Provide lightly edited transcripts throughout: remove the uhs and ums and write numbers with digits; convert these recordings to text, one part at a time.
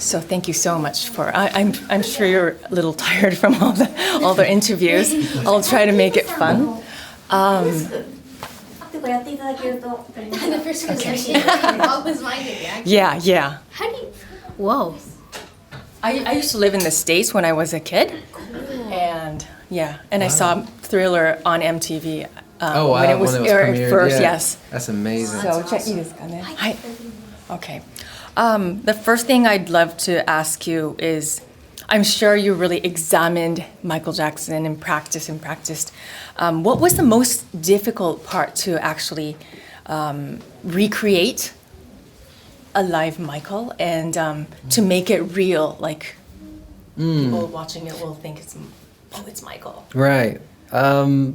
So thank you so much for. I'm sure you're a little tired from all the interviews. I'll try to make it fun. Yeah. How do you? Whoa. I used to live in the States when I was a kid, and I saw Thriller on MTV when it was aired first. Yeah. Yes. That's amazing. So, じゃあいいですかね。はい。Okay. The first thing I'd love to ask you is, I'm sure you really examined Michael Jackson and practiced. What was the most difficult part to actually recreate a live Michael and to make it real? Like people watching it will think it's Michael. Right. To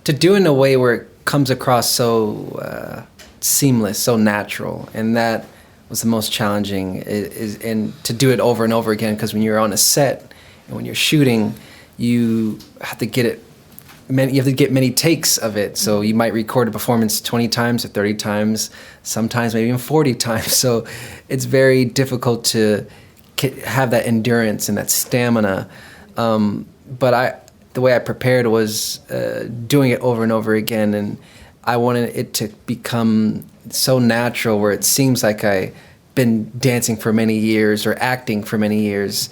do it in a way where it comes across so seamless, so natural, and that was the most challenging, and to do it over and over again, because when you're on a set and when you're shooting, you have to get many takes of it. So you might record a performance 20 times or 30 times, sometimes maybe even 40 times. So it's very difficult to have that endurance and that stamina. But the way I prepared was doing it over and over again, and I wanted it to become so natural where it seems like I've been dancing for many years or acting for many years,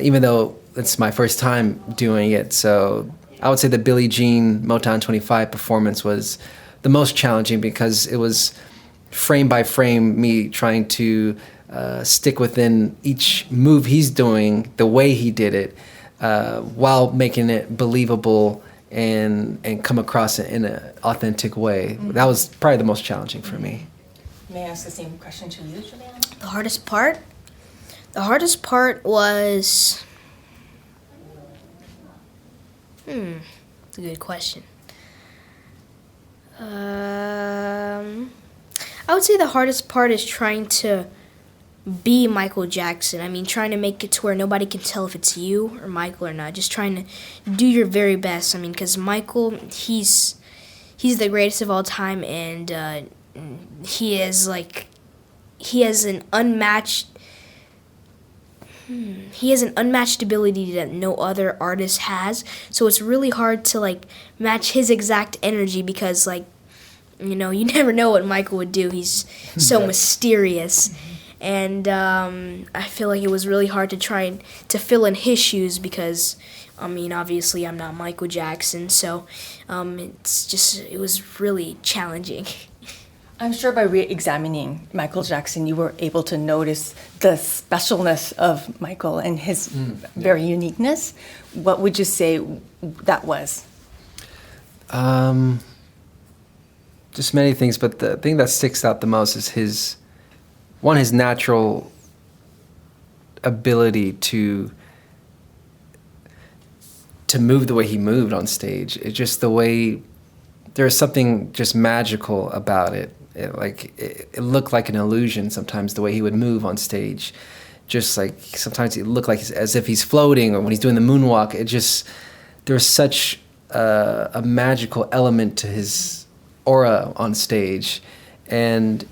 even though it's my first time doing it. So I would say the Billie Jean Motown 25 performance was the most challenging because it was frame by frame me trying to stick within each move he's doing, the way he did it, while making it believable and come across it in an authentic way. That was probably the most challenging for me. May I ask the same question to you, Juliano? The hardest part? The hardest part was... That's a good question. I would say the hardest part is trying to be Michael Jackson. I mean, trying to make it to where nobody can tell if it's you or Michael or not. Just trying to do your very best. I mean, because Michael, he's the greatest of all time, and he has an unmatched ability that no other artist has. So it's really hard to match his exact energy because you never know what Michael would do. He's so mysterious. And I feel like it was really hard to try to fill in his shoes because, I mean, obviously I'm not Michael Jackson, so it was really challenging. I'm sure by re-examining Michael Jackson, you were able to notice the specialness of Michael and his very uniqueness. What would you say that was? Just many things, but the thing that sticks out the most is his natural ability to move the way he moved on stage. It's just the way, there's something just magical about it. It looked like an illusion sometimes, the way he would move on stage. Just like, sometimes it looked like as if he's floating, or when he's doing the moonwalk, there's such a magical element to his aura on stage. And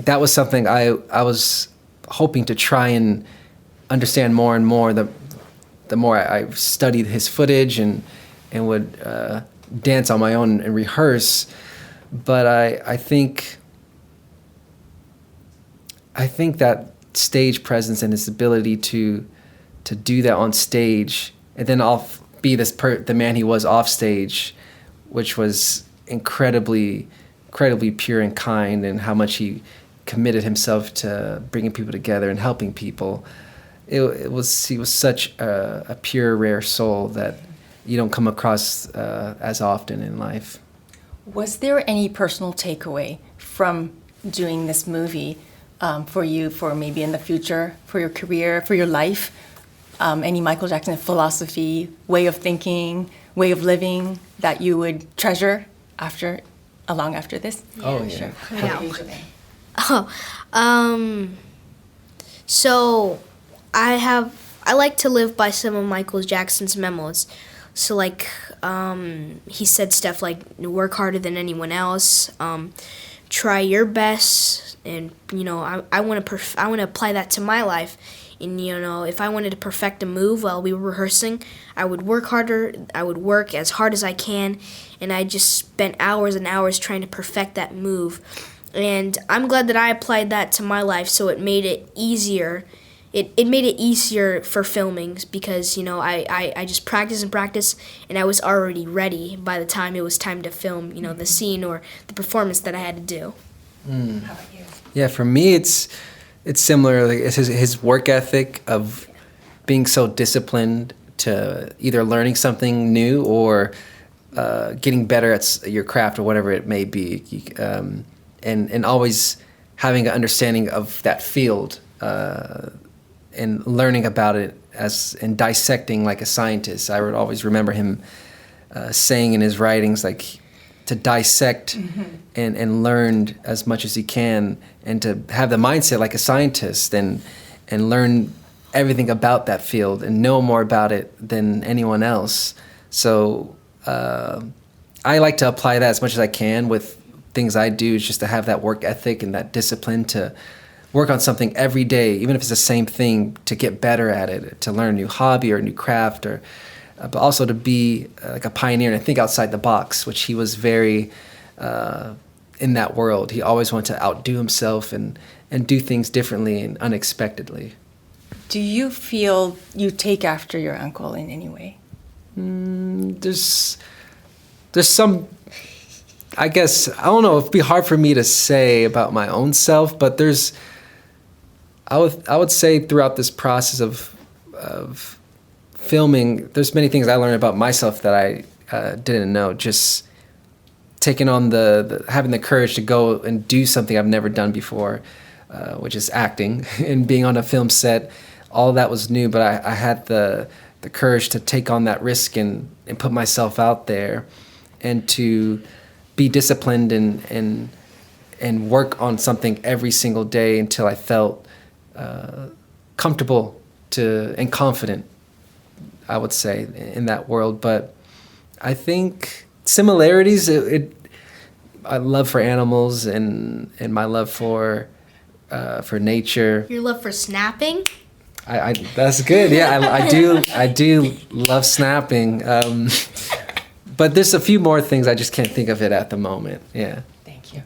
that was something I was hoping to try and understand more and more. The more I studied his footage and would dance on my own and rehearse. But I think that stage presence and his ability to do that on stage, and then I'll be the man he was off stage, which was incredibly pure and kind, and how much he committed himself to bringing people together and helping people. He was such a pure, rare soul that you don't come across as often in life. Was there any personal takeaway from doing this movie for you, for maybe in the future, for your career, for your life? Any Michael Jackson philosophy, way of thinking, way of living that you would treasure long after this? Oh, yeah. Sure. So I like to live by some of Michael Jackson's memos. So he said stuff like work harder than anyone else, try your best, and I want to apply that to my life. And if I wanted to perfect a move while we were rehearsing, I would work harder. I would work as hard as I can, and I just spent hours and hours trying to perfect that move. And I'm glad that I applied that to my life, so it made it easier. It made it easier for filming because I just practiced and practiced, and I was already ready by the time it was time to film the scene or the performance that I had to do. How about you? Yeah, for me it's similar. Like, it's his work ethic of being so disciplined to either learning something new or getting better at your craft or whatever it may be, and always having an understanding of that field and learning about it and dissecting like a scientist. I would always remember him saying in his writings, like, to dissect and learn as much as he can, and to have the mindset like a scientist and learn everything about that field and know more about it than anyone else. So I like to apply that as much as I can with things I do, is just to have that work ethic and that discipline to work on something every day, even if it's the same thing, to get better at it, to learn a new hobby or a new craft, or but also to be like a pioneer and think outside the box, which he was very in that world. He always wanted to outdo himself and do things differently and unexpectedly. Do you feel you take after your uncle in any way? There's some, I guess, I don't know, it'd be hard for me to say about my own self, but I would say throughout this process of filming, there's many things I learned about myself that I didn't know. Just taking on having the courage to go and do something I've never done before, which is acting, and being on a film set. All that was new, but I had the courage to take on that risk and put myself out there, and to be disciplined and work on something every single day until I felt comfortable and confident, I would say, in that world. But I think similarities, my love for animals and my love for nature. Your love for snapping? I that's good. Yeah, I do love snapping. But there's a few more things I just can't think of it at the moment. Yeah. Thank you.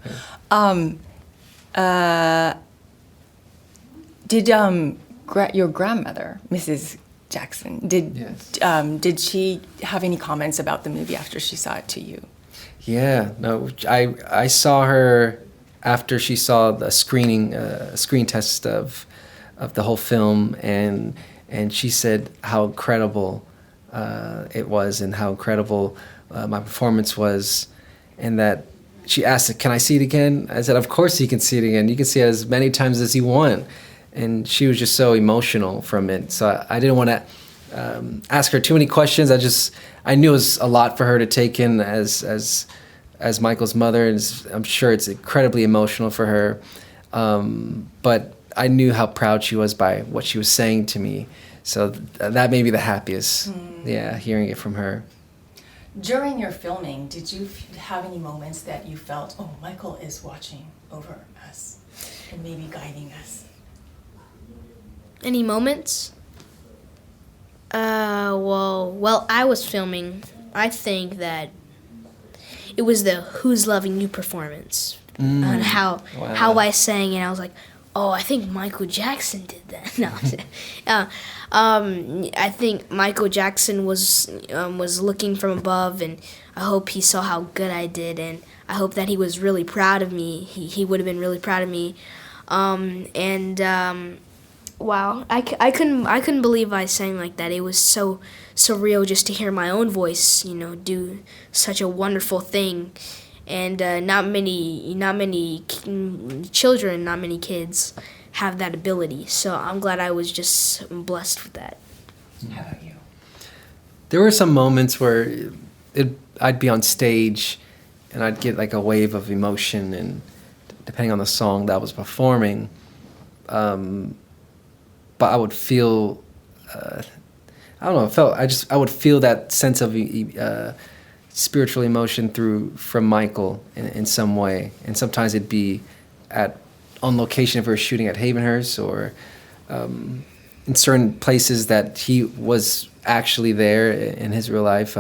Did your grandmother, Mrs. Jackson, did she have any comments about the movie after she saw it to you? Yeah, no, I saw her after she saw the screen test of the whole film, and she said how incredible it was, and how incredible my performance was, and that she asked, "Can I see it again?" I said, "Of course you can see it again. You can see it as many times as you want." And she was just so emotional from it. So I didn't want to ask her too many questions. I knew it was a lot for her to take in as Michael's mother, and I'm sure it's incredibly emotional for her. But I knew how proud she was by what she was saying to me. So that made me the happiest. Yeah, hearing it from her. During your filming, did you have any moments that you felt, oh, Michael is watching over us and maybe guiding us? Any moments? Well, I was filming. I think that it was the Who's Loving You performance. And how I sang, and I was like, oh, I think Michael Jackson did that. No, I think Michael Jackson was looking from above, and I hope he saw how good I did, and I hope that he was really proud of me. He would have been really proud of me. Wow, I couldn't believe I sang like that. It was so surreal just to hear my own voice, do such a wonderful thing. And not many children, not many kids have that ability. So I'm glad I was just blessed with that. How about you? There were some moments where I'd be on stage and I'd get like a wave of emotion, and depending on the song that I was performing, but I would feel, I don't know, I would feel that sense of spiritual emotion from Michael in some way, and sometimes it'd be on location if we were shooting at Havenhurst or in certain places that he was actually there in his real life.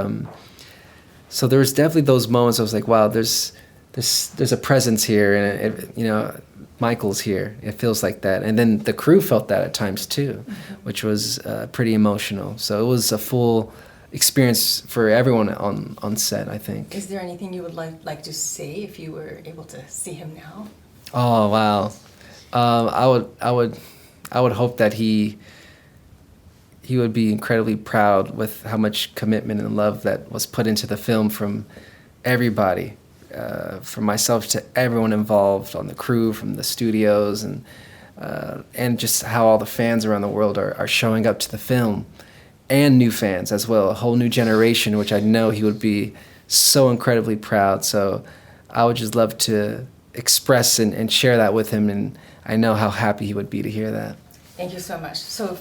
So there was definitely those moments I was like, wow, there's a presence here, and Michael's here. It feels like that. And then the crew felt that at times too, which was pretty emotional. So it was a full experience for everyone on set, I think. Is there anything you would like to say if you were able to see him now? Oh wow, I would hope that he would be incredibly proud with how much commitment and love that was put into the film from everybody, from myself to everyone involved on the crew, from the studios, and just how all the fans around the world are showing up to the film, and new fans as well, a whole new generation, which I know he would be so incredibly proud. So I would just love to express and share that with him, and I know how happy he would be to hear that. Thank you so much. So